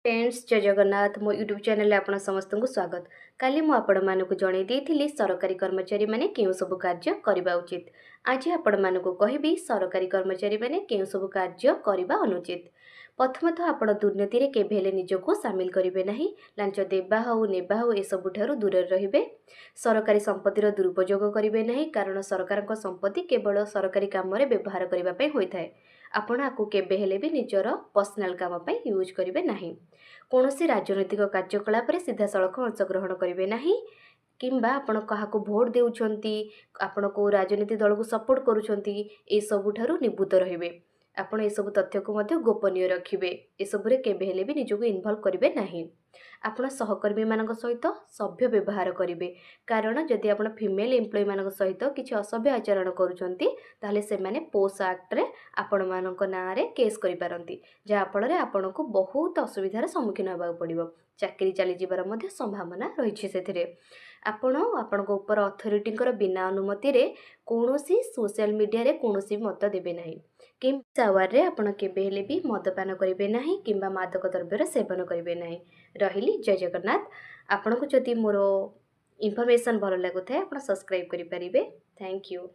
Friends जय जगन्नाथ मो YouTube channel आपण समस्त को स्वागत। काली मु आपण मानक जणै देइथिली सरकारी कर्मचारी माने केउ सब कार्य करबा उचित। आज आपण मानक कहबी सरकारी कर्मचारी माने केउ सब कार्य करबा अनुचित। प्रथमत आपण दुर्नीति रे केभेले निजको शामिल करिवे नाही। लांच देबा हउ नेबा हउ ए सब ठारू दूर रहिबे। सरकारी संपत्तिर दुरुपयोग करिवे नाही कारण सरकारक संपत्ति केवल सरकारी काम रे व्यवहार करिबा पई होइथाय। आपण आकु केबे हेले भी निजर पर्सनल काम पई यूज करिवे नाही। कौनसी राजनैतिक कार्यकलाप सीधा सड़क अंशग्रहण करेंगे ना किंबा आपण काहाको भोट देउछंती आपण को राजनीति दल को सपोर्ट करूछंती ए सबु ठारू निवृत्त रहिबे। आपण ए सब तथ्य को मध्य गोपनीय रखिबे। ए सब रे केबे हेले भी निजको इन्वॉल्व करिवे नाही। आपण सहकर्मी मानक सहित सभ्य व्यवहार करिवे कारण जदि आपण फीमेल एम्प्लॉय मानक सहित किछि असभ्य आचरण करूछंती ताले से माने पोस एक्ट रे आपण मानक ना रे केस करि पारंती जहा फल रे आपण को बहुत असुविधार सम्मुखीन होबा पड़िबो। चाकरी चली जिबार मध्य संभावना रहिछि सेथिरे। आपण आपणक ऊपर अथॉरिटीकर बिना अनुमति रे कौनसी सोशल मीडिया रे कौनसी मत देबे नाही। किंबा सावर रे आपण केबे हेले भी मदपान करिवे नाही किंबा मादक द्रव्यर सेवन करिवे नाही। रहिली जय जगन्नाथ। आपन को जदि मोर इन्फॉर्मेशन भल लागुଥାଏ आपण सब्सक्राइब करि परिबे। Thank you.